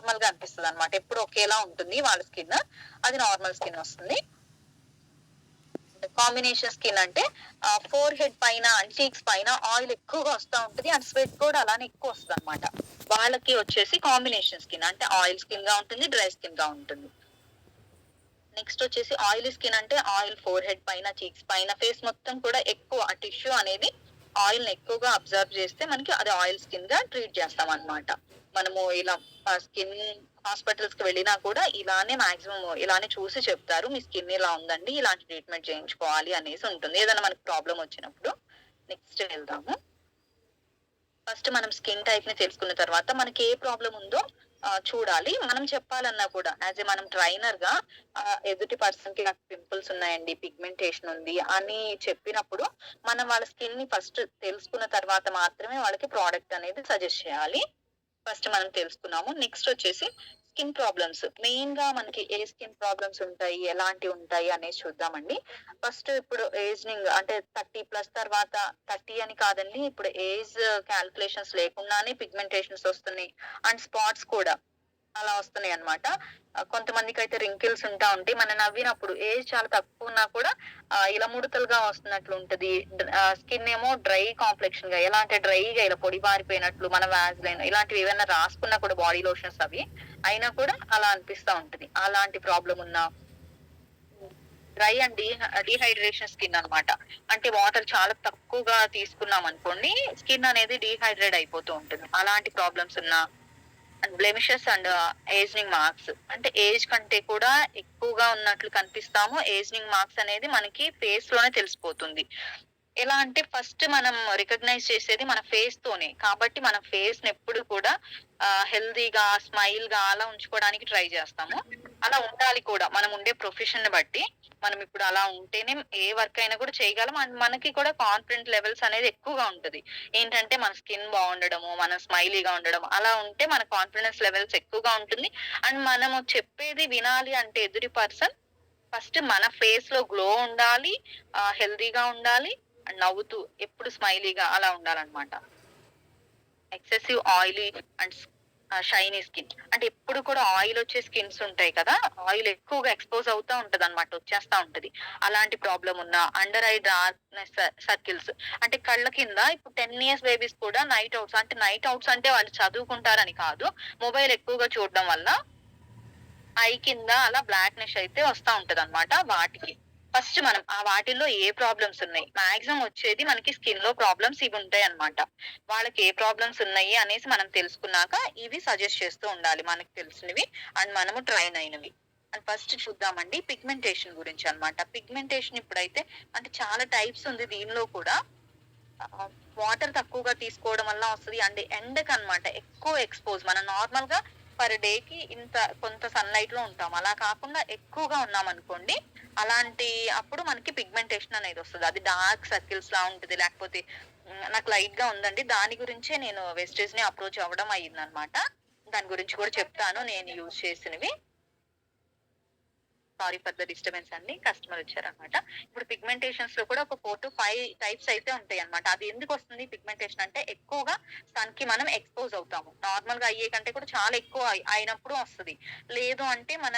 Normal గా అనిపిస్తుంది అనమాట. ఎప్పుడు ఒకేలా ఉంటుంది వాళ్ళ స్కిన్, అది నార్మల్ స్కిన్ వస్తుంది. కాంబినేషన్ స్కిన్ అంటే ఫోర్ హెడ్ పైన అండ్ చీక్స్ పైన ఆయిల్ ఎక్కువగా వస్తూ ఉంటుంది అండ్ స్వెట్ కూడా అలానే ఎక్కువ వస్తుంది అనమాట. వాళ్ళకి వచ్చేసి కాంబినేషన్ స్కిన్ అంటే ఆయిల్ స్కిన్ గా ఉంటుంది, డ్రై స్కిన్ గా ఉంటుంది. నెక్స్ట్ వచ్చేసి ఆయిలీ స్కిన్ అంటే ఆయిల్ ఫోర్ హెడ్ పైన, చీక్స్ పైన, ఫేస్ మొత్తం కూడా ఎక్కువ టిష్యూ అనేది ఆయిల్ ఎక్కువగా అబ్జర్వ్ చేస్తే మనకి అది ఆయిల్ స్కిన్ గా ట్రీట్ చేస్తాం అనమాట. మనము ఇలా స్కిన్ హాస్పిటల్స్ కి వెళ్ళినా కూడా ఇలానే మాక్సిమం ఇలానే చూసి చెప్తారు, మీ స్కిన్ ఇలా ఉందండి, ఇలాంటి ట్రీట్మెంట్ చేయించుకోవాలి అనేసి ఉంటుంది ఏదైనా మనకి ప్రాబ్లం వచ్చినప్పుడు. నెక్స్ట్ వెళ్దాము. ఫస్ట్ మనం స్కిన్ టైప్ ని తెలుసుకున్న తర్వాత మనకి ఏ ప్రాబ్లం ఉందో చూడాలి. మనం చెప్పాలన్నా కూడా యాజ్ ఏ మనం ట్రైనర్ గా ఎదుటి పర్సన్ కి నాకు పింపుల్స్ ఉన్నాయండి, పిగ్మెంటేషన్ ఉంది అని చెప్పినప్పుడు మనం వాళ్ళ స్కిన్ ని ఫస్ట్ తెలుసుకున్న తర్వాత మాత్రమే వాళ్ళకి ప్రోడక్ట్ అనేది సజెస్ట్ చేయాలి. ఫస్ట్ మనం తెలుసుకున్నాము. నెక్స్ట్ వచ్చేసి స్కిన్ ప్రాబ్లమ్స్, మెయిన్ గా మనకి ఏ స్కిన్ ప్రాబ్లమ్స్ ఉంటాయి, ఎలాంటివి ఉంటాయి అనేసి చూద్దామండి. ఫస్ట్ ఇప్పుడు ఏజింగ్ అంటే 30+ తర్వాత, 30 అని కాదండి, ఇప్పుడు ఏజ్ క్యాల్కులేషన్స్ లేకుండానే పిగ్మెంటేషన్స్ వస్తున్నాయి అండ్ స్పాట్స్ కూడా అలా వస్తున్నాయి అనమాట. కొంతమందికి అయితే రింకిల్స్ ఉంటా ఉంటాయి. మనం నవ్వినప్పుడు ఏజ్ చాలా తక్కువ ఉన్నా కూడా ఇలా ముడతలుగా వస్తున్నట్లు ఉంటది. స్కిన్ ఏమో డ్రై కాంప్లెక్షన్ గా, ఎలా అంటే డ్రైగా ఇలా పొడి బారిపోయినట్లు, మన వ్యాజ్లైన్ ఇలాంటివి ఏమైనా రాసుకున్నా కూడా బాడీ లోషన్స్ అవి అయినా కూడా అలా అనిపిస్తా ఉంటది. అలాంటి ప్రాబ్లం ఉన్నా, డ్రై అండ్ డీహైడ్రేషన్ స్కిన్ అన్నమాట. అంటే వాటర్ చాలా తక్కువగా తీసుకున్నాం అనుకోండి, స్కిన్ అనేది డీహైడ్రేట్ అయిపోతూ ఉంటుంది. అలాంటి ప్రాబ్లమ్స్ ఉన్నా, and blemishes and ageing marks అంటే ఏజ్ కంటే కూడా ఎక్కువగా ఉన్నట్లు కనిపిస్తాము. ఏజింగ్ మార్క్స్ అనేది మనకి ఫేస్ లోనే తెలిసిపోతుంది. ఎలా అంటే ఫస్ట్ మనం రికగ్నైజ్ చేసేది మన ఫేస్ తోనే. కాబట్టి మన ఫేస్ ని ఎప్పుడు కూడా హెల్దీగా, స్మైల్ గా అలా ఉంచుకోవడానికి ట్రై చేస్తాము. అలా ఉండాలి కూడా. మనం ఉండే ప్రొఫెషన్ ని బట్టి మనం ఇప్పుడు అలా ఉంటేనే ఏ వర్క్ అయినా కూడా చేయగలం అండ్ మనకి కూడా కాన్ఫిడెంట్ లెవెల్స్ అనేది ఎక్కువగా ఉంటది. ఏంటంటే మన స్కిన్ బాగుండడము, మనం స్మైలీగా ఉండడం, అలా ఉంటే మన కాన్ఫిడెన్స్ లెవెల్స్ ఎక్కువగా ఉంటుంది. అండ్ మనము చెప్పేది వినాలి అంటే ఎదుటి పర్సన్ ఫస్ట్ మన ఫేస్ లో గ్లో ఉండాలి, హెల్దీగా ఉండాలి అండ్ నవ్వుతూ ఎప్పుడు స్మైలీగా అలా ఉండాలన్నమాట. Excessive oily and shiny skin అంటే ఎప్పుడు కూడా ఆయిల్ వచ్చే స్కిన్స్ ఉంటాయి కదా, ఆయిల్ ఎక్కువగా ఎక్స్పోజ్ అవుతా ఉంటది అనమాట, వచ్చేస్తా ఉంటది. అలాంటి ప్రాబ్లం ఉన్నా, అండర్ ఐ డార్క్నెస్ సర్కిల్స్ అంటే కళ్ళ కింద ఇప్పుడు 10 years బేబీస్ కూడా నైట్ అవుట్స్ అంటే వాళ్ళు చదువుకుంటారని కాదు, మొబైల్ ఎక్కువగా చూడడం వల్ల ఐ కింద అలా బ్లాక్నెస్ అయితే వస్తా ఉంటది అనమాట. వాటికి ఫస్ట్ మనం ఆ వాటిల్లో ఏ ప్రాబ్లమ్స్ ఉన్నాయి, మాక్సిమం వచ్చేది మనకి స్కిన్ లో ప్రాబ్లమ్స్ ఇవి ఉంటాయి అన్నమాట. వాళ్ళకి ఏ ప్రాబ్లమ్స్ ఉన్నాయి అనేసి మనం తెలుసుకున్నాక ఇవి సజెస్ట్ చేస్తూ ఉండాలి, మనకి తెలిసినవి అండ్ మనము ట్రైన్ అయినవి. అండ్ ఫస్ట్ చూద్దామండి పిగ్మెంటేషన్ గురించి అన్నమాట. పిగ్మెంటేషన్ ఇప్పుడైతే అంటే చాలా టైప్స్ ఉంది. దీనిలో కూడా వాటర్ తక్కువగా తీసుకోవడం వల్ల వస్తుంది అండ్ ఎండకు అన్నమాట ఎక్కువ ఎక్స్పోజ్. మనం నార్మల్ గా పర్ డే కి ఇంత కొంత సన్లైట్ లో ఉంటాం, అలా కాకుండా ఎక్కువగా ఉన్నాం అనుకోండి, అలాంటి అప్పుడు మనకి పిగ్మెంటేషన్ అనేది వస్తుంది. అది డార్క్ సర్కిల్స్ లా ఉంటది, లేకపోతే నాకు లైట్ గా ఉందండి, దాని గురించే నేను వెస్టేజ్ ని అప్రోచ్ అవ్వడం అయ్యింది అనమాట. దాని గురించి కూడా చెప్తాను నేను యూజ్ చేసినవి. సారీ ఫర్ ద డిస్టర్బెన్స్ అండి, కస్టమర్ వచ్చారనమాట. ఇప్పుడు పిగ్మెంటేషన్స్ లో కూడా ఒక 4 to 5 టైప్స్ అయితే ఉంటాయి అనమాట. అది ఎందుకు వస్తుంది పిగ్మెంటేషన్ అంటే ఎక్కువగా సన్ కి మనం ఎక్స్పోజ్ అవుతాము. నార్మల్ గా అయ్యే కంటే కూడా చాలా ఎక్కువ అయినప్పుడు వస్తుంది. లేదు అంటే మన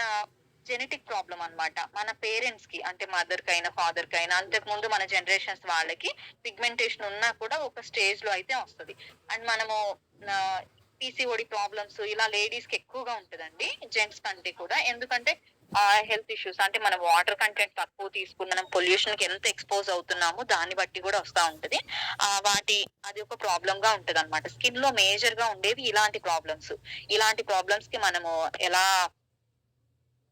జెనెటిక్ ప్రాబ్లం అన్నమాట. మన పేరెంట్స్ కి అంటే మదర్ కైనా ఫాదర్ కైనా అంతకు ముందు మన జనరేషన్స్ వాళ్ళకి పిగ్మెంటేషన్ ఉన్నా కూడా ఒక స్టేజ్ లో అయితే వస్తుంది. అండ్ మనము పీసీఓడి ప్రాబ్లమ్స్ ఇలా లేడీస్ కి ఎక్కువగా ఉంటదండి, జెంట్స్ కంటే కూడా. ఎందుకంటే హెల్త్ ఇష్యూస్ అంటే మనం వాటర్ కంటెంట్ తక్కువ తీసుకుని మనం పొల్యూషన్ కి ఎంత ఎక్స్పోజ్ అవుతున్నామో దాన్ని బట్టి కూడా వస్తా ఉంటది. అది ఒక ప్రాబ్లం గా ఉంటది అనమాట. స్కిన్ లో మేజర్ గా ఉండేవి ఇలాంటి ప్రాబ్లమ్స్. ఇలాంటి ప్రాబ్లమ్స్ కి మనము ఎలా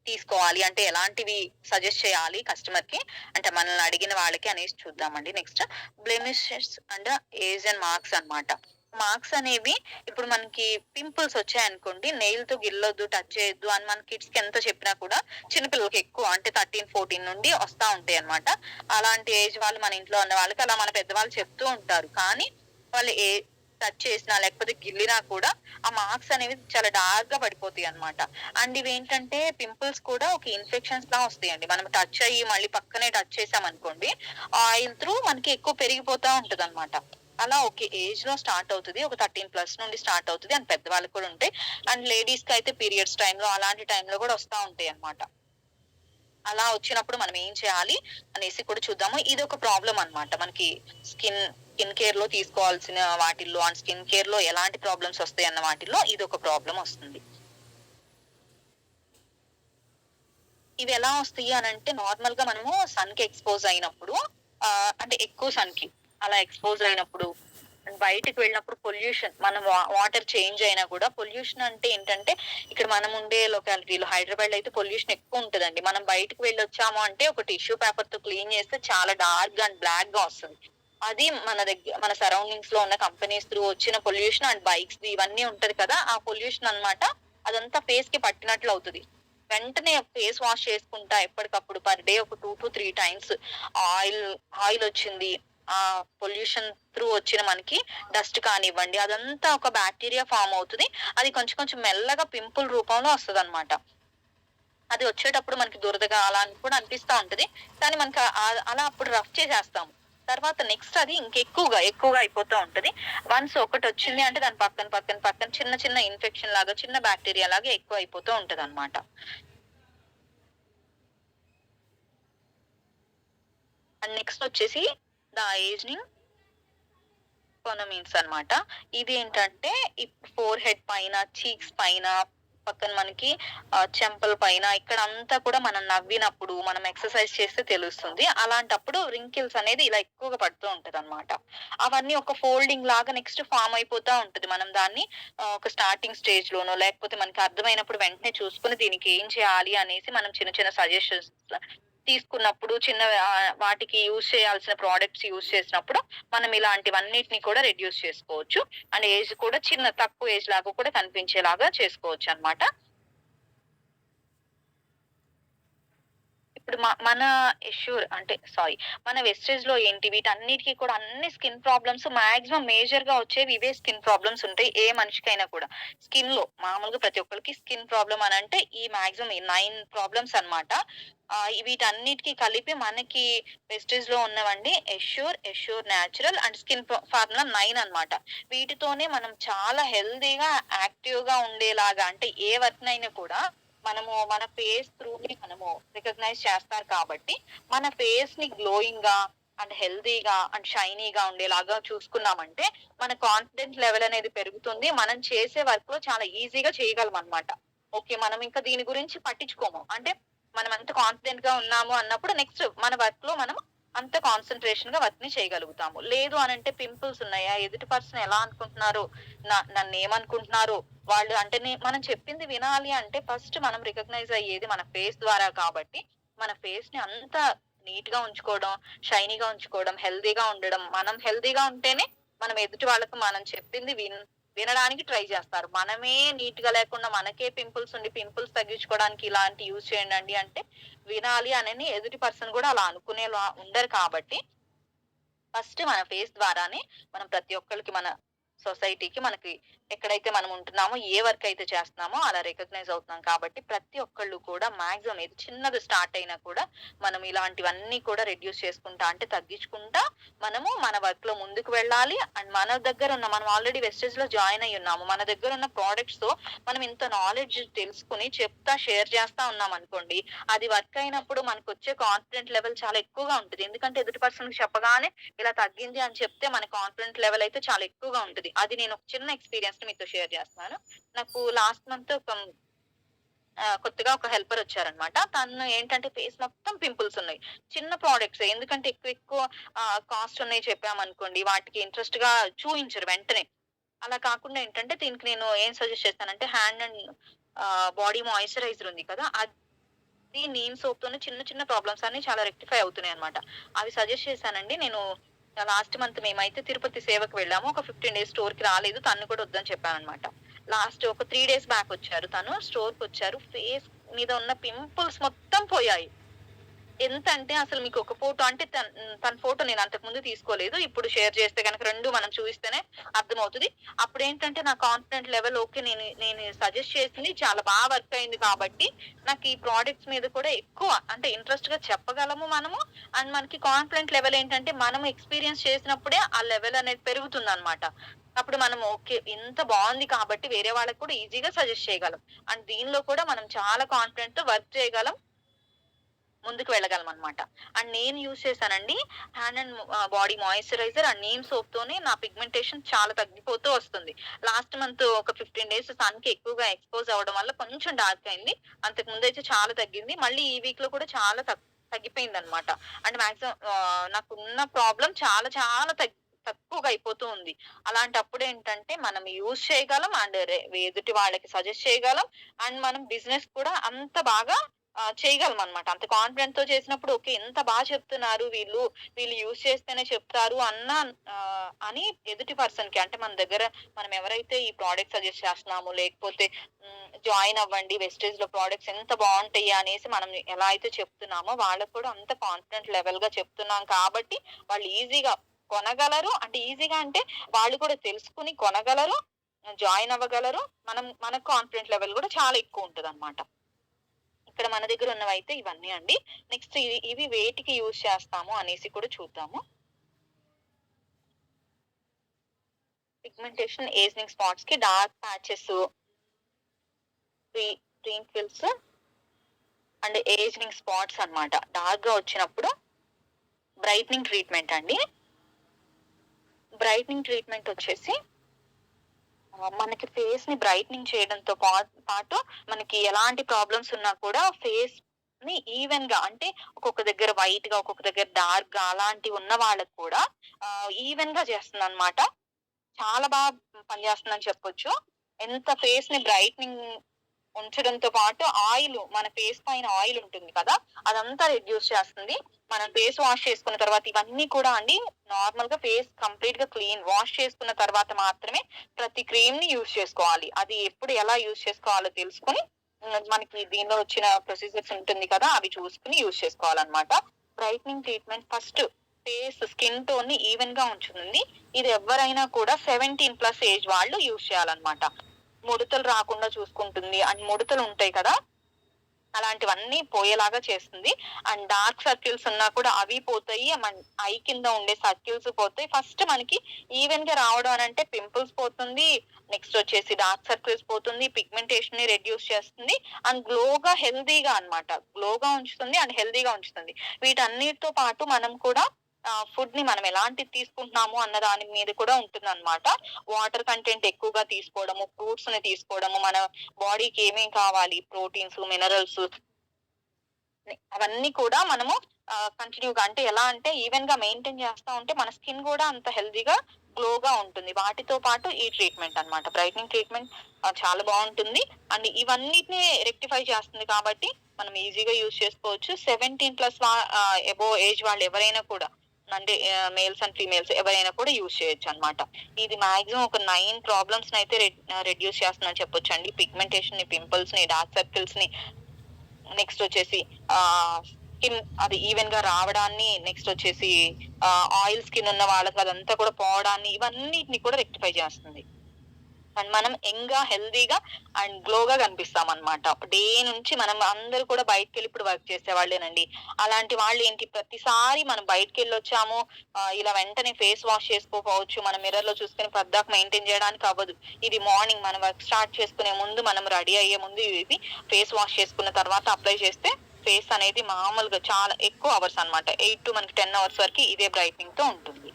తీసుకోవాలి అంటే ఎలాంటివి సజెస్ట్ చేయాలి కస్టమర్ కి అంటే మనల్ని అడిగిన వాళ్ళకి అనేసి చూద్దామండి. Next blemishes and age and marks అన్నమాట. మార్క్స్ అనేవి ఇప్పుడు మనకి పింపుల్స్ వచ్చాయనుకోండి, నెయిల్ తో గిల్లొద్దు, టచ్ చేయొద్దు అని మన కిడ్స్ కి ఎంత చెప్పినా కూడా చిన్నపిల్లలకి ఎక్కువ అంటే 13-14 నుండి వస్తా ఉంటాయి అనమాట. అలాంటి ఏజ్ వాళ్ళు మన ఇంట్లో ఉన్న వాళ్ళకి అలా మన పెద్దవాళ్ళు చెప్తూ ఉంటారు. కానీ వాళ్ళు టచ్ చేసినా లేకపోతే గిల్లినా కూడా ఆ మార్క్స్ అనేవి చాలా డార్క్ గా పడిపోతాయి అనమాట. అండ్ ఇవి ఏంటంటే పింపుల్స్ కూడా ఒక ఇన్ఫెక్షన్స్ లా వస్తాయండి. మనం టచ్ అయ్యి మళ్ళీ పక్కనే టచ్ చేసాం అనుకోండి, ఆయిల్ త్రూ మనకి ఎక్కువ పెరిగిపోతా ఉంటది అనమాట. అలా ఓకే. ఏజ్‌లో స్టార్ట్ అవుతది. ఒక 13+ నుండి స్టార్ట్ అవుతది. అండ్ పెద్దవాళ్ళకి కూడా ఉంటాయి. అండ్ లేడీస్‌కయితే పీరియడ్స్ టైమ్‌లో అలాంటి టైమ్‌లో కూడా వస్తా ఉంటాయన్నమాట. అలా వచ్చినప్పుడు మనం ఏం చేయాలి అనేసి కూడా చూద్దాము. ఇదొక ప్రాబ్లమ్ అన్నమాట. మనకి స్కిన్ స్కిన్ కేర్‌లో తీసుకోవాల్సిన వాటిల్లో అండ్ స్కిన్ కేర్‌లో ఎలాంటి ప్రాబ్లమ్స్ వస్తాయన్న వాటిల్లో ఇదొక ప్రాబ్లమ్ వస్తుంది. ఇవెలా వస్తాయి అనంటే నార్మల్‌గా మనము సన్‌కి ఎక్స్‌పోజ్ అయినప్పుడు అంటే ఎక్కువ సన్‌కి అలా ఎక్స్‌పోజ్ అయినప్పుడు బయటికి వెళ్ళినప్పుడు పొల్యూషన్ మనం వాటర్ చేంజ్ అయినా కూడా పొల్యూషన్ అంటే ఏంటంటే ఇక్కడ మనం ఉండే లొకాలిటీలో హైదరాబాద్‌లో అయితే పొల్యూషన్ ఎక్కువ ఉంటదండి. మనం బయటికి వెళ్ళొచ్చాము అంటే ఒక టిష్యూ పేపర్‌తో క్లీన్ చేస్తే చాలా డార్క్‌గా అండ్ బ్లాక్‌గా వస్తది. అది మన సరౌండింగ్స్‌లో ఉన్న కంపెనీస్ త్రూ వచ్చిన పొల్యూషన్ అండ్ బైక్స్‌ది ఇవన్నీ ఉంటది కదా! ఆ పొల్యూషన్ అన్నమాట. అదంతా ఫేస్‌కి పట్టినట్లు అవుతది. వెంటనే ఫేస్ వాష్ చేసుకుంటా ఎప్పటికప్పుడు పర్ డే ఒక 2-3 టైమ్స్ ఆయిల్ ఆయిలొచ్చింది. పొల్యూషన్ త్రూ వచ్చిన మనకి డస్ట్ కానివ్వండి, అదంతా ఒక బాక్టీరియా ఫార్మ్ అవుతది. అది కొంచెం కొంచెం మెల్లగా పింపుల్ రూపంలో వస్తదన్నమాట. అది వచ్చేటప్పుడు మనకి దురదగా అలా అని కూడా అనిపిస్తా ఉంటది. కానీ మనకు అలా అప్పుడు రఫ్ చేసేస్తాము. తర్వాత నెక్స్ట్ అది ఎక్కువగా అయిపోతా ఉంటది. వన్స్ ఒకటొచ్చింది అంటే దాని పక్కన చిన్న చిన్న ఇన్ఫెక్షన్ లాగా, చిన్న బాక్టీరియా లాగా ఎక్కువ అయిపోతూ ఉంటదన్నమాట. అండ్ నెక్స్ట్ వచ్చేసి ద ఏజింగ్ ఎకానమీస్ అన్నమాట. ఇదేంటంటే ఫోర్ హెడ్ పైన, చీక్స్ పైన, పక్కన మనకి చెంపల పైన ఇక్కడంతా కూడా మనం నవ్వినప్పుడు, మనం ఎక్సర్‌సైజ్ చేస్తే తెలుస్తుంది. అలాంటప్పుడు రింకిల్స్ అనేది ఇలా ఎక్కువగా పడుతూ ఉంటదన్నమాట. అవన్నీ ఒక ఫోల్డింగ్ లాగా నెక్స్ట్ ఫార్మ్ అయిపోతా ఉంటది. మనం దాన్ని ఒక స్టార్టింగ్ స్టేజ్‌లోనో లేకపోతే మనకి అర్థమైనప్పుడు వెంటనే చూసుకొని దీనికి ఏం చేయాలి అనేసి మనం చిన్న చిన్న సజెషన్స్ తీసుకున్నప్పుడు వాటికి యూజ్ చేయాల్సిన ప్రొడక్ట్స్ యూజ్ చేసినప్పుడు మనం ఇలాంటివన్నిటిని కూడా రెడ్యూస్ చేసుకోవచ్చు. అండ్ ఏజ్ కూడా తక్కువ ఏజ్ లాగా కూడా కనిపించేలాగా చేసుకోవచ్చనమాట. ఇప్పుడు మన మన వెస్టేజ్‌లో ఏంటి వీటన్నిటికి కూడా అన్ని స్కిన్ ప్రాబ్లమ్స్ మాక్సిమం మేజర్‌గా వచ్చేవి ఇవే స్కిన్ ప్రాబ్లమ్స్ ఉంటాయి. ఏ మనిషికైనా కూడా. స్కిన్‌లో మామూలుగా ప్రతి ఒక్కళ్ళకి స్కిన్ ప్రాబ్లమ్ అనంటే ఈ మాక్సిమం 9 ప్రాబ్లమ్స్ అన్నమాట. వీటన్నిటికి కలిపి మనకి వెస్టేజ్‌లో ఉన్నవండి assure natural and skin formula 9 అన్నమాట. వీటితోనే మనం చాలా హెల్తీగా, యాక్టివ్‌గా ఉండేలాగా అంటే ఏ వర్క్‌నైనా కూడా మన ఫేస్ త్రూని మనము రికగ్నైజ్ చేస్తారు కాబట్టి, మన ఫేస్‌ని గ్లోయింగ్‌గా అండ్ హెల్తీగా అండ్ షైనీగా ఉండేలాగా చూసుకున్నామంటే, మన కాన్ఫిడెన్స్ లెవెల్ అనేది పెరుగుతుంది. మనం చేసే వర్క్‌లో చాలా ఈజీగా చేయగలమనమాట. ఓకే. మనం ఇంకా దీని గురించి పట్టించుకోము. అంటే మనం ఎంత కాన్ఫిడెంట్‌గా ఉన్నాము అన్నప్పుడు నెక్స్ట్ మన వర్క్‌లో మనం అంత కాన్సంట్రేషన్‌గా వర్క్‌ని చేయగలుగుతాము. లేదు అనంటే పింపుల్స్ ఉన్నాయా? ఎదుటి పర్సన్ ఎలా అనుకుంటున్నారు? నన్నేమనుకుంటున్నారు? వాళ్ళు అంటే మనం చెప్పింది వినాలి అంటే ఫస్ట్ మనం రికగ్నైజ్ అయ్యేది మన ఫేస్ ద్వారా కాబట్టి, మన ఫేస్‌ని అంత నీట్‌గా ఉంచుకోవడం, షైనీగా ఉంచుకోవడం, హెల్తీగా ఉండడం. మనం హెల్తీగా ఉంటేనే మనం ఎదుటి వాళ్ళకి మనం చెప్పింది వినడానికి ట్రై చేస్తారు. మనమే నీట్‌గా లేకుండా మనకే పింపుల్స్ ఉండి పింపుల్స్ తగ్గించుకోవడానికి ఇలాంటి యూజ్ చేయండండి అంటే వినాలి అనని ఎదుటి పర్సన్ గూడా అలా అనుకునేలా ఉండరు కాబట్టి ఫస్ట్ మన ఫేస్ ద్వారానే మనం ప్రతి ఒక్కళ్ళకి మన సొసైటీకి మనకి ఎక్కడైతే మనం ఉంటున్నామో, ఏ వర్క్ అయితే చేస్తున్నామో అలా రికగ్నైజ్ అవుతున్నాం కాబట్టి ప్రతి ఒక్కళ్ళు కూడా మాక్సిమం ఏది చిన్నది స్టార్ట్ అయినా కూడా మనం ఇలాంటివన్నీ కూడా రెడ్యూస్ చేసుకుంటా అంటే తగ్గించుకుంటా మనము మన వర్క్‌లో ముందుకు వెళ్ళాలి. అండ్ మన దగ్గరున్న మనం ఆల్రెడీ వెస్టేజ్‌లో జాయిన్ అయ్యి ఉన్నాము. మన దగ్గరున్న ప్రొడక్ట్స్‌తో మనం ఇంత నాలెడ్జ్ తెలుసుకొని షేర్ చేస్తా ఉన్నామనుకోండి. అది వర్క్ అయినప్పుడు మనకొచ్చే కాన్ఫిడెంట్ లెవెల్ చాలా ఎక్కువగా ఉంటది. ఎందుకంటే ఎదుటి పర్సన్‌కి చెప్పగానే ఇలా తగ్గింది అని చెప్తే మన కాన్ఫిడెంట్ లెవెల్ అయితే చాలా ఎక్కువగా ఉంటది. అది నేను ఒక చిన్న ఎక్స్‌పీరియన్స్‌ని మీతో షేర్ చేస్తున్నాను. నాకు లాస్ట్ మంత్ కొత్తగా ఒక హెల్పర్ వచ్చారనమాట. తను ఏంటంటే ఫేస్ మొత్తం పింపుల్స్ ఉన్నాయి. చిన్న ప్రొడక్ట్సే ఎందుకంటే ఎక్కువ కాస్ట్ ఉన్నాయి చెప్పామనుకోండి వాటికి ఇంట్రెస్ట్‌గా చూయించరు వెంటనే. అలా కాకుండా ఏంటంటే దీనికి నేను ఏం సజెస్ట్ చేస్తానంటే హ్యాండ్ అండ్ బాడీ మాయిశ్చరైజర్ ఉంది కదా! నీమ్ సోప్‌తోనే చిన్న చిన్న ప్రాబ్లమ్స్ అన్నీ చాలా రెక్టిఫై అవుతున్నాయన్నమాట. అవి సజెస్ట్ చేశానండి. నేను లాస్ట్ మంత్ మేమైతే తిరుపతి సేవకి వెళ్ళాము. ఒక 15 డేస్ స్టోర్‌కి రాలేదు. తనని కూడా వద్దని చెప్పానన్నమాట. లాస్ట్ ఒక 3 డేస్ బ్యాక్ వచ్చారు తను. స్టోర్‌కొచ్చారు. ఫేస్ మీద ఉన్న పింపుల్స్ మొత్తం పోయాయి. ఎంత అంటే అసలు మీకు ఒక ఫోటో అంటే తన ఫోటో నేను అంతకుముందు తీసుకోలేదు. ఇప్పుడు షేర్ చేస్తే గనక 2 మనం చూయిస్తేనే అర్థమవుతది. అప్పుడేంటంటే నా కాన్ఫిడెంట్ లెవెల్ ఓకే. నేను నేను సజెస్ట్ చేసింది చాలా వర్క్ అయింది కాబట్టి నాకు ఈ ప్రొడక్ట్స్ మీద కూడా ఎక్కువ అంటే ఇంట్రెస్ట్‌గా చెప్పగలము మనము. అండ్ మనకి కాన్ఫిడెంట్ లెవెల్ ఏంటంటే మనం ఎక్స్‌పీరియన్స్ చేసినప్పుడే ఆ లెవెల్ అనేది పెరుగుతుందన్నమాట. అప్పుడు మనం ఓకే. ఇంత బావుంది కాబట్టి వేరే వాళ్ళకి కూడా ఈజీగా సజెస్ట్ చేయగలం. అండ్ దీనిలో కూడా మనం చాలా కాన్ఫిడెంట్‌తో వర్క్ చేయగలం. ముందుకు వెళ్ళగలమనమాట. అండ్ నేను యూజ్ చేశానండి hand and body moisturiser and neem సోప్‌తోనే నా పిగ్మెంటేషన్ చాలా తగ్గిపోతూ వస్తుంది. లాస్ట్ మంత్ ఒక 15 డేస్ సన్‌కి ఎక్కువగా ఎక్స్‌పోజ్ అవ్వడం వల్ల కొంచెం డార్క్ అయింది. అంతకు ముందైతే చాలా తగ్గింది. మళ్ళీ ఈ వీక్‌లో కూడా చాలా తగ్గిపోయిందనమాట. అంటే మాక్సిమం నాకున్న ప్రాబ్లమ్ చాలా చాలా తక్కువగా అయిపోతూ ఉంది. అలాంటప్పుడేంటంటే మనం యూజ్ చేయగలం అండ్ ఎదుటి వాళ్ళకి సజెస్ట్ చేయగలం. అండ్ మనం బిజినెస్ కూడా అంత బాగా చేయగలమనమాట. అంత కాన్ఫిడెంట్‌తో చేసినప్పుడు ఓకే. ఎంత చెప్తున్నారు వీళ్ళు, వీళ్ళు యూజ్ చేస్తేనే చెప్తారు అని ఎదుటి పర్సన్‌కి అంటే మన దగ్గర మనం ఎవరైతే ఈ ప్రొడక్ట్ సజెస్ట్ చేస్తున్నామో లేకపోతే జాయిన్ అవ్వండి వెస్టేజ్‌లో ప్రొడక్ట్స్ ఎంత బావుంటాయి అనేసి మనం ఎలా అయితే చెప్తున్నామో వాళ్ళకి కూడా అంత కాన్ఫిడెంట్ లెవెల్‌గా చెప్తున్నాం కాబట్టి వాళ్ళు ఈజీగా కొనగలరు. అంటే ఈజీగా అంటే వాళ్ళు కూడా తెలుసుకొని కొనగలరు. జాయిన్ అవ్వగలరు. మన కాన్ఫిడెంట్ లెవెల్ కూడా చాలా ఎక్కువుంటదనమాట. ఇక్కడ మన దగ్గర ఉన్నవైతే ఇవన్నీ అండి. నెక్స్ట్ ఇవి వేటికి యూజ్ చేస్తాము అనేసి కూడా చూద్దాము. పిగ్మెంటేషన్ ఏజింగ్ స్పాట్స్‌కి dark patches, wrinkles and ageing spots అన్నమాట. డార్క్‌గా వచ్చినప్పుడు బ్రైట్నింగ్ ట్రీట్మెంట్ అండి. బ్రైట్నింగ్ ట్రీట్మెంట్ వచ్చేసి మనకి ఫేస్‌ని బ్రైట్నింగ్ చేయడంతో పాటు మనకి ఎలాంటి ప్రాబ్లమ్స్ ఉన్నా కూడా ఫేస్‌ని ఈవెన్‌గా అంటే ఒక్కొక్క దగ్గర వైట్‌గా, ఒక్కొక్క దగ్గర డార్క్‌గా అలాంటివి ఉన్న వాళ్ళకి కూడా ఈవెన్‌గా చేస్తుందన్నమాట. చాలా పనిచేస్తుందని చెప్పొచ్చు. ఎంత ఫేస్‌ని బ్రైట్నింగ్ ఉంచడంతో పాటు మన ఫేస్ పైన ఆయిల్ ఉంటుంది కదా! అదంతా రెడ్యూస్ చేస్తుంది. మనం ఫేస్ వాష్ చేసుకున్న తర్వాత ఇవన్నీ కూడా అండి నార్మల్‌గా ఫేస్ కంప్లీట్‌గా వాష్ చేసుకున్న తర్వాత మాత్రమే ప్రతి క్రీమ్‌ని యూజ్ చేసుకోవాలి. అది ఎప్పుడు ఎలా యూజ్ చేసుకోవాలో తెలుసుకొని మనకి దీనిలో వచ్చిన ప్రొసీజర్స్ ఉంటుంది కదా! అవి చూసుకొని యూజ్ చేసుకోవాలన్నమాట. బ్రైట్నింగ్ ట్రీట్మెంట్ ఫస్ట్ స్కిన్ టోన్‌ని ఈవెన్‌గా ఉంచుతుంది. ఇది ఎవ్వరైనా కూడా 17+ ఏజ్ వాళ్ళు యూజ్ చేయాలన్నమాట. ముడతలు రాకుండా చూసుకుంటుంది. అండ్ ముడతలు ఉంటాయి కదా! అలాంటివన్నీ పోయేలాగా చేస్తుంది. అండ్ డార్క్ సర్కిల్స్ ఉన్నా కూడా అవి పోతాయి. ఐ కింద ఉండే సర్కిల్స్ పోతాయి. ఫస్ట్ మనకి ఈవెన్‌గా రావడం అనంటే పింపుల్స్ పోతుంది. నెక్స్ట్ వచ్చేసి డార్క్ సర్కిల్స్ పోతుంది. పిగ్మెంటేషన్‌ని రెడ్యూస్ చేస్తుంది. అండ్ హెల్తీగా అన్నమాట. గ్లోగా ఉంచుతుంది అండ్ హెల్తీగా ఉంచుతుంది. వీటన్నిటితో పాటు మనం కూడా ఫుడ్‌ని మనం ఎలాంటిది తీసుకుంటున్నాము అన్న దాని మీద కూడా ఉంటుందన్నమాట. వాటర్ కంటెంట్ ఎక్కువగా తీసుకోవడము, ఫ్రూట్స్‌ని తీసుకోవడము, మన బాడీకి ఏమేం కావాలి ప్రోటీన్స్, మినరల్స్ అవన్నీ కూడా మనము కంటిన్యూగా అంటే ఎలా అంటే ఈవెన్‌గా మెయింటైన్ చేస్తా ఉంటే మన స్కిన్ కూడా అంత హెల్తీగా, గ్లోగా ఉంటుంది. వాటితో పాటు ఈ ట్రీట్మెంట్ అన్నమాట. బ్రైట్నింగ్ ట్రీట్మెంట్ చాలా బావుంటుంది. అండ్ ఇవన్నిటిని రెక్టిఫై చేస్తుంది కాబట్టి మనం ఈజీగా యూజ్ చేసుకోవచ్చు. 17+ అబోవ్ ఏజ్ వాళ్ళు ఎవరైనా కూడా అంటే మేల్స్ అండ్ ఫీమేల్స్ ఎవరైనా కూడా యూజ్ చేయొచ్చన్నమాట. ఇది మాక్సిమం ఒక 9 ప్రాబ్లమ్స్‌నైతే రెడ్యూస్ చేస్తుందని చెప్పొచ్చండి. పిగ్మెంటేషన్‌ని, పింపుల్స్‌ని, డార్క్ సర్కిల్స్‌ని నెక్స్ట్ వచ్చేసి స్కిన్ అది ఈవెన్‌గా రావడాన్ని, నెక్స్ట్ వచ్చేసి ఆయిల్ స్కిన్ ఉన్న వాళ్ళకి అదంతా కూడా పోవడాన్ని ఇవన్నిటిని కూడా రెక్టిఫై చేస్తుంది. అండ్ మనం యంగ్‌గా, హెల్తీగా అండ్ గ్లోగా కనిపిస్తామన్నమాట. డే నుంచి మనం అందరూ కూడా బయటికెళ్ళి ఇప్పుడు వర్క్ చేసేవాళ్ళేనండి. అలాంటి వాళ్ళేంటి ప్రతిసారి మనం బయటికెళ్ళొచ్చాము ఇలా వెంటనే ఫేస్ వాష్ చేసుకోకపోవచ్చు. మనం మిర్రర్‌లో చూసుకొని పద్దాక మెయింటైన్ చేయడానికి అవ్వదు. ఇది మార్నింగ్ మనం వర్క్ స్టార్ట్ చేసుకునే ముందు మనం రెడీ అయ్యే ముందు ఇది ఫేస్ వాష్ చేసుకున్న తర్వాత అప్లై చేస్తే ఫేస్ అనేది మామూలుగా చాలా ఎక్కువ అవర్స్ అన్నమాట. 8 to మనకి 10 అవర్స్ వరకి ఇదే బ్రైట్నింగ్‌తో ఉంటుంది.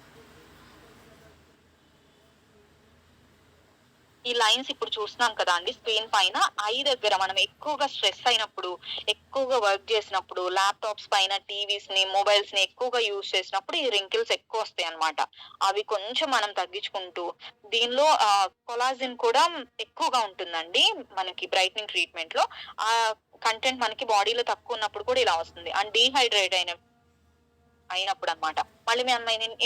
ఈ లైన్స్ ఇప్పుడు చూస్తున్నాం కదా అండి స్క్రీన్ పైన. ఐ దగ్గర మనం ఎక్కువగా స్ట్రెస్ అయినప్పుడు, ఎక్కువగా వర్క్ చేసినప్పుడు, ల్యాప్‌టాప్స్ పైన టీవీస్‌ని, మొబైల్స్‌ని ఎక్కువగా యూజ్ చేసినప్పుడు ఈ రింకిల్స్ ఎక్కువొస్తాయన్నమాట. అవి కొంచెం మనం తగ్గించుకుంటూ దీనిలో కొలాజిన్ కూడా ఎక్కువగా ఉంటుందండి మనకి బ్రైట్నింగ్ ట్రీట్మెంట్‌లో. ఆ కంటెంట్ మనకి బాడీలో తక్కువున్నప్పుడు కూడా ఇలా వస్తుంది. అండ్ డీహైడ్రేట్ అయినప్పుడన్నమాట. మళ్ళీ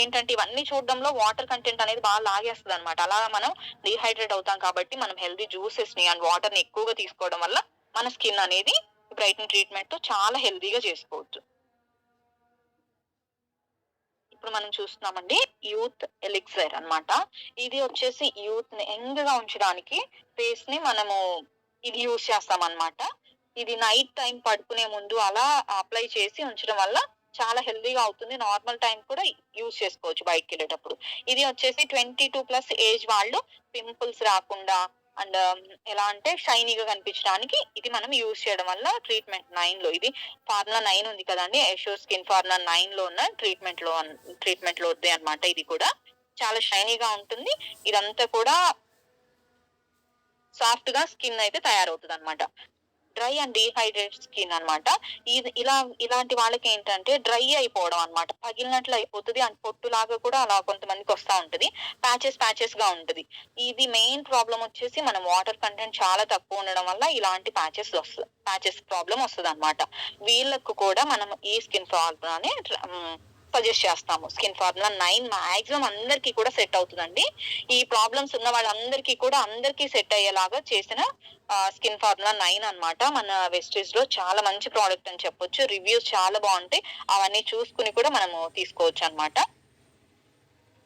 ఏంటంటే ఇవన్నీ చూడడంలో వాటర్ కంటెంట్ అనేది లాగేస్తదన్నమాట. అలా మనం డీహైడ్రేట్ అవుతాం కాబట్టి మనం హెల్తీ జ్యూసెస్‌ని అండ్ వాటర్‌ని ఎక్కువగా తీసుకోవడం వల్ల మన స్కిన్ అనేది బ్రైట్నింగ్ ట్రీట్మెంట్‌తో చాలా హెల్తీగా చేసుకోవచ్చు. ఇప్పుడు మనం చూస్తున్నామండి యూత్ ఎలిక్సర్ అన్నమాట. ఇది వచ్చేసి యూత్‌ని యంగ్‌గా ఉంచడానికి ఫేస్‌ని మనము ఇది యూజ్ చేస్తామన్నమాట. ఇది నైట్ టైమ్ పడుకునే ముందు అలా అప్లై చేసి ఉంచడం వల్ల చాలా హెల్తీగా అవుతుంది. నార్మల్ టైమ్ కూడా యూజ్ చేసుకోవచ్చు బయటికెళ్ళేటప్పుడు. ఇది వచ్చేసి 22+ ఏజ్ వాళ్ళు పింపుల్స్ రాకుండా అండ్ ఎలా అంటే షైనీగా కనిపించడానికి ఇది మనం యూజ్ చేయడం వల్ల ట్రీట్మెంట్ 9లో ఇది ఫార్ములా 9 ఉంది కదండీ! యశో స్కిన్ ఫార్ములా 9లో ఉన్న ట్రీట్మెంట్‌లోదే అన్నమాట ఇది కూడా. చాలా షైనీగా ఉంటుంది. ఇదంతా కూడా సాఫ్ట్‌గా స్కిన్ అయితే తయారవుతదన్నమాట. డ్రై అండ్ డీహైడ్రేట్ స్కిన్ అన్నమాట. ఇలాంటి వాళ్ళకేంటంటే డ్రై అయిపోవడం అన్నమాట. పగిలినట్లు అయిపోతది. అండ్ పొట్టులాగా కూడా అలా కొంతమందికొస్తా ఉంటది. ప్యాచెస్‌గా ఉంటది. ఇది మెయిన్ ప్రాబ్లమ్ వచ్చేసి మనం వాటర్ కంటెంట్ చాలా తక్కువ ఉండడం వల్ల ఇలాంటి ప్యాచెస్ ప్రాబ్లమ్ వస్తదన్నమాట. వీళ్ళకు కూడా మనం ఈ స్కిన్ ఫార్ములాని సజెస్ట్ చేస్తాము. స్కిన్ ఫార్ములా 9 మాక్సిమం అందరికి కూడా సెట్ అవుతదండి. ఈ ప్రాబ్లమ్స్ ఉన్న వాళ్ళందరికీ కూడా అందరికీ సెట్ అయ్యేలాగా చేసిన స్కిన్ ఫార్ములా 9 అన్నమాట. మన వెస్టీజ్‌లో చాలా మంచి ప్రొడక్ట్ అని చెప్పొచ్చు. రివ్యూస్ చాలా బావుంటాయి. అవన్నీ చూసుకొని కూడా మనము తీసుకోవచ్చన్నమాట.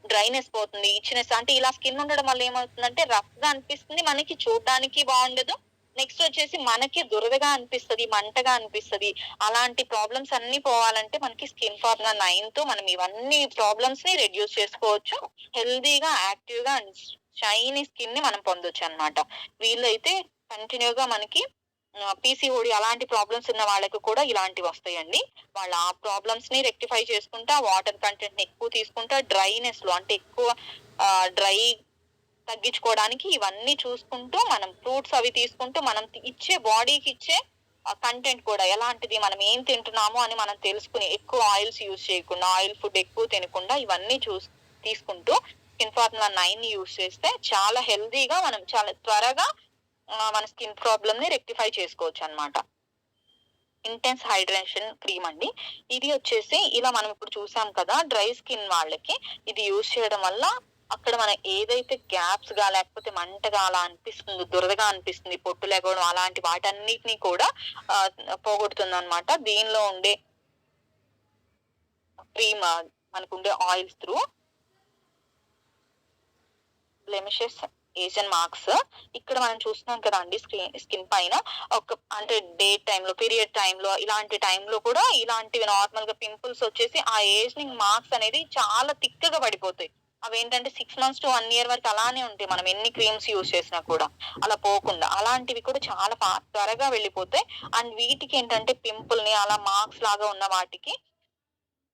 డ్రైనెస్ పోతుంది. ఇచ్‌నెస్ అంటే ఇలా స్కిన్ ఉండడం వల్ల ఏమవుతుందంటే రఫ్‌గా అనిపిస్తుంది. మనకి చూడడానికి బావుండదు. నెక్స్ట్ వచ్చేసి మనకి దురదగా అనిపిస్తది. మంటగా అనిపిస్తది. అలాంటి ప్రాబ్లమ్స్ అన్నీ పోవాలంటే మనకి స్కిన్ ఫార్ములా 9తో మనం ఇవన్నీ ప్రాబ్లమ్స్‌ని రెడ్యూస్ చేసుకోవచ్చు. హెల్తీగా, యాక్టివ్‌గా అండ్ షైనీ స్కిన్‌ని మనం పొందొచ్చన్నమాట. వీళ్ళైతే కంటిన్యూ‌గా మనకి పీసీఓడీ అలాంటి ప్రాబ్లమ్స్ ఉన్న వాళ్ళకి కూడా ఇలాంటివొస్తాయండి. వాళ్ళు ఆ ప్రాబ్లమ్స్‌ని రెక్టిఫై చేసుకుంటా, వాటర్ కంటెంట్‌ని ఎక్కువ తీసుకుంటా, డ్రైనెస్‌లో అంటే ఎక్కువ డ్రై తగ్గించుకోవడానికి ఇవన్నీ చూసుకుంటూ, మనం ఫ్రూట్స్ అవి తీసుకుంటూ, మనం బాడీకిచ్చే కంటెంట్ కూడా ఎలాంటిది, మనం ఏం తింటున్నాము అని మనం తెలుసుకొని, ఎక్కువ ఆయిల్స్ యూజ్ చేయకుండా, ఆయిల్ ఫుడ్ ఎక్కువ తినకుండా ఇవన్నీ తీసుకుంటూ స్కిన్ ఫార్ములా 9ని యూజ్ చేస్తే చాలా హెల్తీగా మనం చాలా త్వరగా మన స్కిన్ ప్రాబ్లమ్‌ని రెక్టిఫై చేసుకోవచ్చన్నమాట. ఇంటెన్స్ హైడ్రేషన్ క్రీమ్ అండి. ఇది వచ్చేసి ఇలా మనం ఇప్పుడు చూసాం కదా! డ్రై స్కిన్ వాళ్ళకి ఇది యూజ్ చేయడం వల్ల అక్కడ మనం ఏదైతే గ్యాప్స్‌గా లేకపోతే మంటగా అలా అనిపిస్తుందో, దురదగా అనిపిస్తుంది, పొట్టు లెగవడం అలాంటి వాటన్నిటిని కూడా ఆహ్, పోగొడుతుందన్నమాట. దీనిలో ఉండే క్రీమ్ మనకుండే oils through blemishes, Aegean marks ఇక్కడ మనం చూస్తున్నాం కదండీ స్కిన్ పైన అంటే పీరియడ్ టైమ్‌లో ఇలాంటి టైమ్‌లో కూడా ఇలాంటివి నార్మల్‌గా పింపుల్స్ వచ్చేసి ఆ ఏజింగ్ మార్క్స్ అనేది చాలా థిక్‌గా పడిపోతాయి. అవేంటంటే 6 మంత్స్ టు 1 ఇయర్ వరకు అలానే ఉంటాయి. మనం ఎన్ని క్రీమ్స్ యూజ్ చేసినా కూడా. అలా పోకుండా. అలాంటివి కూడా చాలా త్వరగా వెళ్ళిపోతాయి. అండ్ వీటికేంటంటే పింపుల్‌ని అలా మార్క్స్ లాగా ఉన్న వాటికి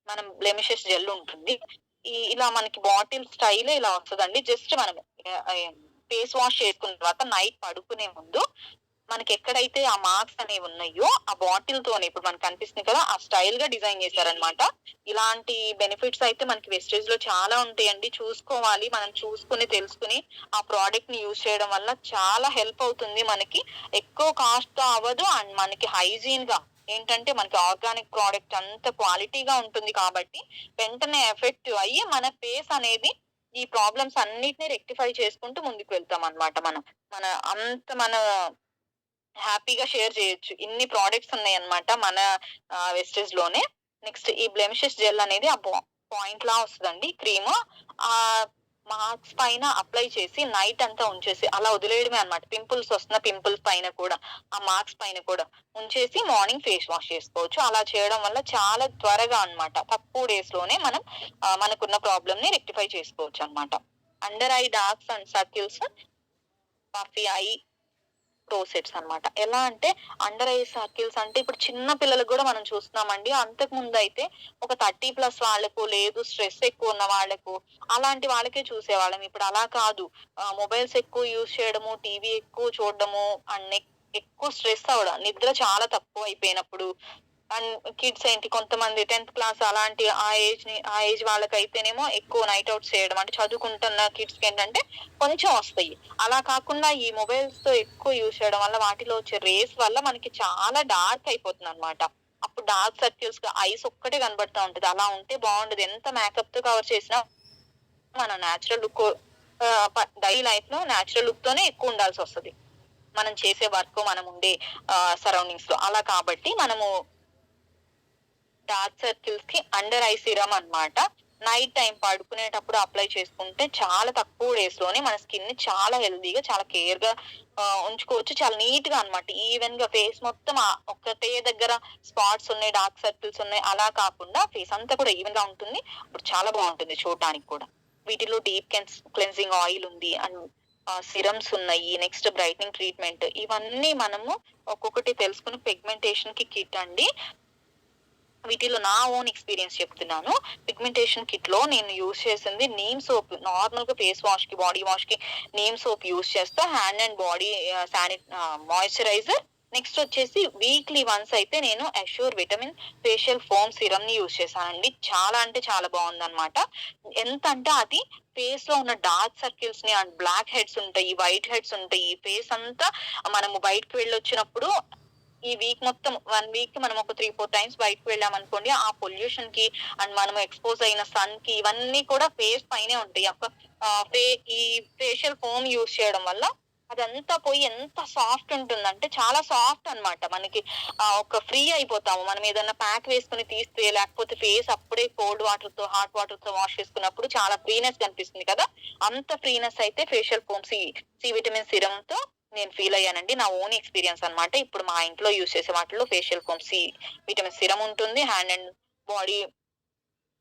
మనం బ్లెమిషెస్ జెల్ ఉంటుంది. ఇలా మనకి బాటిల్ స్టైలే ఇలా వస్తదండి. జస్ట్ మనం ఫేస్ వాష్ చేసుకున్న తర్వాత నైట్ పడుకునే ముందు మనకెక్కడైతే ఆ మార్క్స్ అనేవి ఉన్నాయో, ఆ బాటిల్‌తోనే ఇప్పుడు మనకు కనిపిస్తుంది కదా! ఆ స్టైల్‌గా డిజైన్ చేశారన్నమాట. ఇలాంటి బెనిఫిట్స్ అయితే మనకి వెస్టేజ్‌లో చాలా ఉంటాయండి. చూసుకోవాలి. మనం చూసుకొని, తెలుసుకొని ఆ ప్రొడక్ట్‌ని యూజ్ చేయడం వల్ల చాలా హెల్ప్ అవుతుంది మనకి. ఎక్కువ కాస్ట్‌తో అవ్వదు అండ్ మనకి హైజీన్‌గా ఏంటంటే మనకి ఆర్గానిక్ ప్రొడక్ట్ అంత క్వాలిటీగా ఉంటుంది కాబట్టి వెంటనే ఎఫెక్టివ్ అయ్యి మన ఫేస్ అనేది ఈ ప్రాబ్లమ్స్ అన్నిటిని రెక్టిఫై చేసుకుంటూ ముందుకు వెళ్తామన్నమాట మనం. మన హ్యాపీగా షేర్ చేయొచ్చు. ఇన్ని ప్రొడక్ట్స్ ఉన్నాయన్నమాట మన వెస్టేజ్‌లోనే. నెక్స్ట్ ఈ బ్లెమిషెస్ జెల్ అనేది ఆ పాయింట్‌లా వస్తదండి క్రీము. ఆహ్, మార్క్స్ పైన అప్లై చేసి నైట్ అంతా ఉంచేసి అలా వదిలేయడమే అన్నమాట. పింపుల్స్ పైన కూడా, ఆ మార్క్స్ పైన కూడా ఉంచేసి మార్నింగ్ ఫేస్ వాష్ చేసుకోవచ్చు. అలా చేయడం వల్ల చాలా త్వరగా అన్నమాట. తక్కువ డేస్‌లోనే మనం మనకున్న ప్రాబ్లమ్‌ని రెక్టిఫై చేసుకోవచ్చన్నమాట. Under eye darks and circles, puffy eye pro sets అన్నమాట. ఎలా అంటే అండర్ ఐ సర్కిల్స్ అంటే ఇప్పుడు చిన్న పిల్లలకి గూడా మనం చూస్తున్నామండి. అంతకుముందయితే ఒక 30+ వాళ్ళకు, లేదు స్ట్రెస్ ఎక్కువ ఉన్న వాళ్ళకు, అలాంటి వాళ్ళకే చూసేవాళ్ళం. ఇప్పుడు అలా కాదు. మొబైల్స్ ఎక్కువ యూజ్ చేయడము, టీవీ ఎక్కువ చూడడము, అండ్ ఎక్కువ స్ట్రెస్ అవ్వడం, నిద్ర చాలా తక్కువైపోయినప్పుడు అండ్ కిడ్స్ ఏంటి కొంతమంది 10థ్ క్లాస్ అలాంటి ఆ ఏజ్ వాళ్ళకైతేనేమో ఎక్కువ నైట్ ఔట్స్ చేయడం. అంటే చదువుకుంటున్న కిడ్స్‌కేంటంటే కొంచెం వస్తాయి. అలా కాకుండా ఈ మొబైల్స్‌తో ఎక్కువ యూజ్ చేయడం వల్ల వాటిలో వచ్చే రేస్ వల్ల మనకి చాలా డార్క్ అయిపోతుందన్నమాట. అప్పుడు డార్క్ సర్కిల్స్‌గా ఐస్ ఒక్కటే కనబడతా ఉంటది. అలా ఉంటే బావుండదు. ఎంత మేకప్‌తో కవర్ చేసినా మన నేచురల్ లుక్ డైలీ లైఫ్‌లో నేచురల్ లుక్‌తోనే ఎక్కువ ఉండాల్సొస్తది. మనం చేసే వర్క్, మనం ఉండే సరౌండింగ్స్‌లో. అలా కాబట్టి మనము డార్క్ సర్కిల్స్‌కి అండర్ ఐ సీరమ్ అన్నమాట. నైట్ టైం పడుకునేటప్పుడు అప్లై చేసుకుంటే చాలా తక్కువ డేస్ లోనే మన స్కిన్ ని చాలా హెల్తీగా, చాలా కేర్ గా ఉంచుకోవచ్చు. చాలా నీట్ గా అన్నమాట. ఈవెన్ గా ఫేస్ మొత్తం ఒక్కటే దగ్గర స్పాట్స్ ఉన్నాయి, డార్క్ సర్కిల్స్ ఉన్నాయి అలా కాకుండా ఫేస్ అంతా కూడా ఈవెన్ గా ఉంటుంది. ఇప్పుడు చాలా బాగుంటుంది చూడటానికి కూడా. వీటిలో డీప్ క్లెన్సింగ్ ఆయిల్ ఉంది అండ్ సిరమ్స్ ఉన్నాయి. నెక్స్ట్ బ్రైట్నింగ్ ట్రీట్మెంట్, ఇవన్నీ మనము ఒక్కొక్కటి తెలుసుకుని పిగ్మెంటేషన్ కి కిట్ అండి. వీటిలో నా ఓన్ ఎక్స్పీరియన్స్ చెప్తున్నాను. పిగ్మెంటేషన్ కిట్ లో నేను యూజ్ చేసింది నీమ్ సోప్. నార్మల్ గా ఫేస్ వాష్ కి, బాడీ వాష్ కి నీమ్ సోప్ యూజ్ చేస్తా. Hand and body moisturiser. Next వచ్చేసి వీక్లీ వన్స్ అయితే నేను Assure vitamin facial foam serum ని యూజ్ చేశానండి. చాలా అంటే చాలా బాగుందన్నమాట. ఎంత అంటే అది ఫేస్ లో ఉన్న డార్క్ సర్కిల్స్ ని అండ్ బ్లాక్ హెడ్స్ ఉంటాయి, వైట్ హెడ్స్ ఉంటాయి, ఫేస్ అంతా మనము బయటకు వెళ్ళొచ్చినప్పుడు ఈ వీక్ మొత్తం 1 వీక్ మనం ఒక 3, 4 టైమ్స్ బయటకు వెళ్ళామనుకోండి, ఆ పొల్యూషన్ కి అండ్ మనం ఎక్స్‌పోజ్ అయిన సన్ కి ఇవన్నీ కూడా ఫేస్ పైనే ఉంటాయి. ఈ ఫేషియల్ ఫోమ్ యూజ్ చేయడం వల్ల అదంతా పోయి ఎంత సాఫ్ట్ ఉంటుందంటే చాలా సాఫ్ట్ అన్నమాట. మనకి ఒక ఫ్రీ అయిపోతాము. మనం ఏదన్నా ప్యాక్ వేసుకొని తీస్తే, లేకపోతే ఫేస్ అప్పుడే కోల్డ్ వాటర్ తో, హాట్ వాటర్ తో వాష్ చేసుకున్నప్పుడు చాలా ఫ్రీనెస్ కనిపిస్తుంది కదా! అంత ఫ్రీనెస్ అయితే facial foam C vitamin serum తో నేను ఫీల్ అయ్యానండి. నా ఓన్ ఎక్స్‌పీరియన్స్ అన్నమాట. ఇప్పుడు మా ఇంట్లో యూజ్ చేసే వాటిలో ఫేషియల్ ఫోమ్ విటమిన్ సిరమ్ ఉంటుంది. హ్యాండ్ అండ్ బాడీ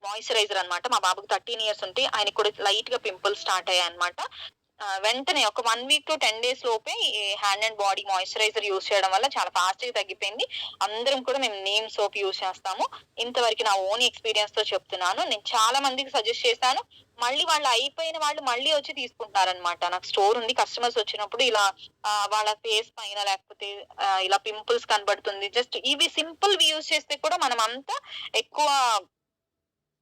మాయిశ్చరైజర్ అన్నమాట. మా బాబుకి 13 ఇయర్స్ ఉంటాయి. ఆయనకి కూడా లైట్‌గా పింపుల్స్ స్టార్ట్ అయ్యాయన్నమాట. వెంటనే ఒక 1 వీక్ టు 10 డేస్ లోపే ఈ hand and body moisturiser use చేయడం వల్ల చాలా ఫాస్ట్‌గా తగ్గిపోయింది. అందరం కూడా మేము నీమ్ సోప్ యూజ్ చేస్తాము. ఇంతవరకు నా ఓన్ ఎక్స్‌పీరియన్స్‌తో చెప్తున్నాను. నేను చాలా మందికి సజెస్ట్ చేశాను. మళ్ళీ వాళ్ళు అయిపోయిన వాళ్ళు మళ్ళీ వచ్చి తీసుకుంటున్నారన్నమాట. నాకు స్టోర్ ఉంది. కస్టమర్స్ వచ్చినప్పుడు ఇలా వాళ్ళ ఫేస్ పైన లేకపోతే ఇలా పింపుల్స్ కనబడుతుంది. జస్ట్ ఇవి సింపుల్‌వి యూజ్ చేస్తే కూడా మనం అంతా ఎక్కువ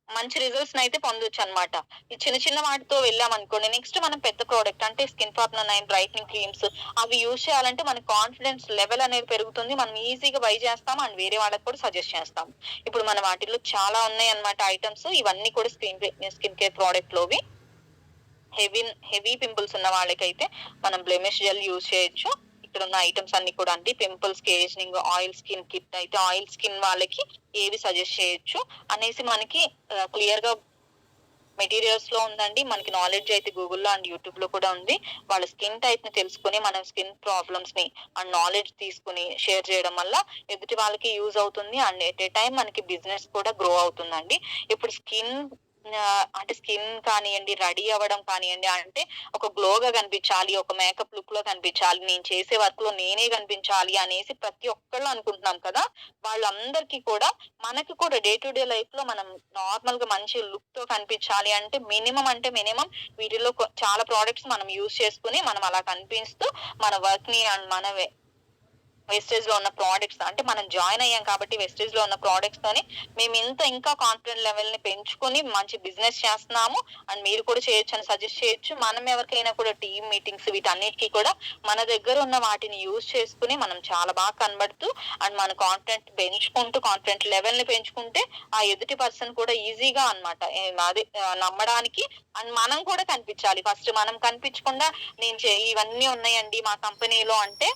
మంచి రిజల్ట్స్‌నయితే పొందొచ్చనమాట. ఈ చిన్న చిన్న వాటితో వెళ్ళామనుకోండి, నెక్స్ట్ మనం పెద్ద ప్రొడక్ట్ అంటే స్కిన్ ఫార్ములా 9 బ్రైట్నింగ్ క్రీమ్స్ అవి యూజ్ చేయాలంటే మనకి కాన్ఫిడెన్స్ లెవెల్ అనేది పెరుగుతుంది. మనం ఈజీగా బై చేస్తాం అండ్ వేరే వాళ్ళకి కూడా సజెస్ట్ చేస్తాం. ఇప్పుడు మన వాటిల్లో చాలా ఉన్నాయన్నమాట ఐటెమ్స్. ఇవన్నీ కూడా స్కిన్ కేర్ ప్రొడక్ట్‌లోవి. హెవీ పింపుల్స్ ఉన్న వాళ్ళకైతే మనం బ్లెమిష్ జెల్ యూజ్ చేయొచ్చు. ఇక్కడున్న ఐటెమ్స్ అన్ని కూడా అండి. పింపుల్స్‌కి ఏజనింగ్ ఆయిల్ స్కిన్ కిట్ అయితే ఆయిల్ స్కిన్ వాళ్ళకి ఏవి సజెస్ట్ చేయొచ్చు అనేసి మనకి క్లియర్‌గా మెటీరియల్స్ లో ఉందండి. మనకి నాలెడ్జ్ అయితే గూగుల్‌లో అండ్ యూట్యూబ్‌లో కూడా ఉంది. వాళ్ళ స్కిన్ టైప్‌ని తెలుసుకొని మన స్కిన్ ప్రాబ్లమ్స్‌ని అండ్ నాలెడ్జ్ తీసుకొని షేర్ చేయడం వల్ల ఎదుటి వాళ్ళకి యూజ్ అవుతుంది. అండ్ ఎట్ ఎ టైమ్ మనకి బిజినెస్ కూడా గ్రో అవుతుందండి. ఇప్పుడు అంటే స్కిన్ కానియండి, రెడీ అవ్వడం కానియండి, అంటే ఒక గ్లోగా కనిపించాలి, ఒక మేకప్ లుక్ లో కనిపించాలి, నేను చేసే వర్క్ లో నేనే కనిపించాలి అనేసి ప్రతి ఒక్కళ్ళు అనుకుంటున్నాం కదా! వాళ్ళందరికీ కూడా మనకి కూడా డే టు డే లైఫ్ లో మనం నార్మల్ గా మంచి లుక్ తో కనిపించాలి అంటే మినిమం వీటిలో చాలా ప్రొడక్ట్స్ మనం యూజ్ చేసుకొని మనం అలా కనిపిస్తూ మన వర్క్ ని అండ్ మన వెస్టేజ్ లో ఉన్న ప్రొడక్ట్స్ అంటే మనం జాయిన్ అయ్యాం కాబట్టి వెస్టేజ్ లో ఉన్న ప్రొడక్ట్స్ తోని మేము ఇంకా కాన్ఫిడెంట్ లెవెల్ ని పెంచుకొని మంచి బిజినెస్ చేస్తున్నాము. అండ్ మీరు కూడా చేయొచ్చు అని సజెస్ట్ చేయొచ్చు. మనం ఎవరికైనా కూడా టీమ్ మీటింగ్స్ వీటన్నిటికీ కూడా మన దగ్గర ఉన్న వాటిని యూజ్ చేసుకుని మనం చాలా బాగా కనబడుతూ అండ్ మన కాన్ఫిడెంట్ పెంచుకుంటూ కాన్ఫిడెంట్ లెవెల్ ని పెంచుకుంటే ఆ ఎదుటి పర్సన్ కూడా ఈజీగా అన్నమాట అది నమ్మడానికి అండ్ మనం కూడా కనిపించాలి. ఫస్ట్ మనం కనిపించకుండా ఇవన్నీ ఉన్నాయండి మా కంపెనీలో అంటే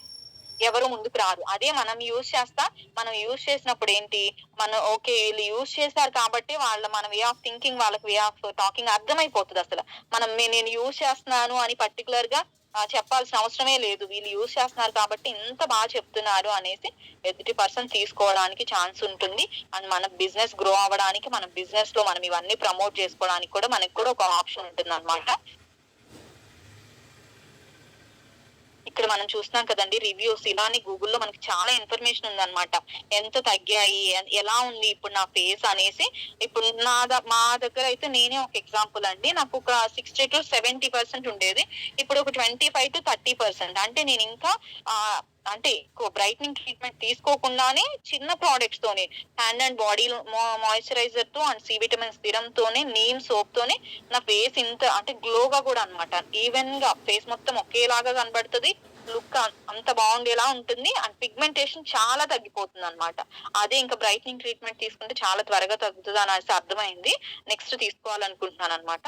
ఎవరు ముందుకు రారు. అదే మనం యూజ్ చేసినప్పుడు ఏంటి, మనం ఓకే వీళ్ళు యూజ్ చేశారు కాబట్టి మన వే ఆఫ్ థింకింగ్ వాళ్ళకి వే ఆఫ్ టాకింగ్ అర్థమైపోతదసల. నేను యూజ్ చేస్తున్నాను అని పర్టిక్యులర్‌గా చెప్పాల్సిన అవసరమే లేదు. వీళ్ళు యూజ్ చేస్తున్నారు కాబట్టి ఇంత చెప్తున్నారు అనేసి ఎదుటి పర్సన్ తీసుకోవడానికి ఛాన్స్ ఉంటుంది. అండ్ మన బిజినెస్ గ్రో అవ్వడానికి, మన బిజినెస్ లో మనం ఇవన్నీ ప్రమోట్ చేసుకోవడానికి కూడా మనకు కూడా ఒక ఆప్షన్ ఉంటుందన్నమాట. ఇక్కడ మనం చూస్తున్నాం కదండీ రివ్యూస్ ఇలానే గూగుల్‌లో మనకి చాలా ఇన్ఫర్మేషన్ ఉందన్నమాట. ఎంత తగ్గాయి, ఎలా ఉంది ఇప్పుడు నా ఫేస్ అనేసి. ఇప్పుడు మా దగ్గర అయితే నేనే ఒక ఎగ్జాంపుల్ అండి. నాకు ఒక 60-70% ఉండేది. ఇప్పుడు ఒక 25-30% అంటే నేను ఇంకా అంటే ఎక్కువ బ్రైట్నింగ్ ట్రీట్మెంట్ తీసుకోకుండానే చిన్న ప్రొడక్ట్స్ తోనే హ్యాండ్ అండ్ బాడీ మాయిశ్చరైజర్ తో అండ్ సి విటమిన్ సిరమ్ తోనే, నీమ్ సోప్ తోనే నా ఫేస్ ఇంత అంటే గ్లోగా కూడా అన్నమాట. ఈవెన్ గా ఫేస్ మొత్తం ఒకేలాగా కనబడుతది. లుక్ అంత బాగుండేలా ఉంటుంది. అండ్ పిగ్మెంటేషన్ చాలా తగ్గిపోతుందన్నమాట. అదే ఇంకా బ్రైట్నింగ్ ట్రీట్మెంట్ తీసుకుంటే చాలా త్వరగా తగ్గుతదనేసి అర్థమైంది. నెక్స్ట్ తీసుకోవాలనుకుంటున్నానన్నమాట.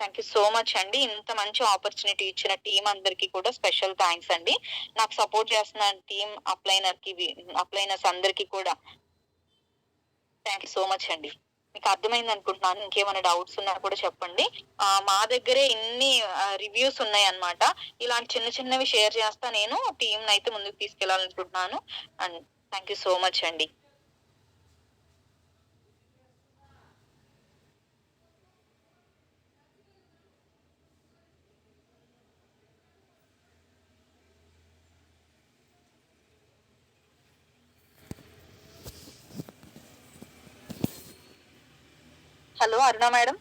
థాంక్ యూ సో మచ్ అండి. ఇంత మంచి ఆపర్చునిటీ ఇచ్చిన టీమ్ అందరికి కూడా స్పెషల్ థాంక్స్ అండి. నాకు సపోర్ట్ చేస్తున్న టీమ్ అప్లైనర్స్ అందరికి కూడా థాంక్ యూ సో మచ్ అండి. మీకు అర్థమైంది అనుకుంటున్నాను. ఇంకేమైనా డౌట్స్ ఉన్నా కూడా చెప్పండి. మా దగ్గరే ఇన్ని రివ్యూస్ ఉన్నాయన్నమాట. ఇలాంటి చిన్న చిన్నవి షేర్ చేస్తా నేను టీమ్‌నైతే ముందుకు తీసుకెళ్ళాలనుకుంటున్నాను. And thank you so much అండి. Hello Aruna madam.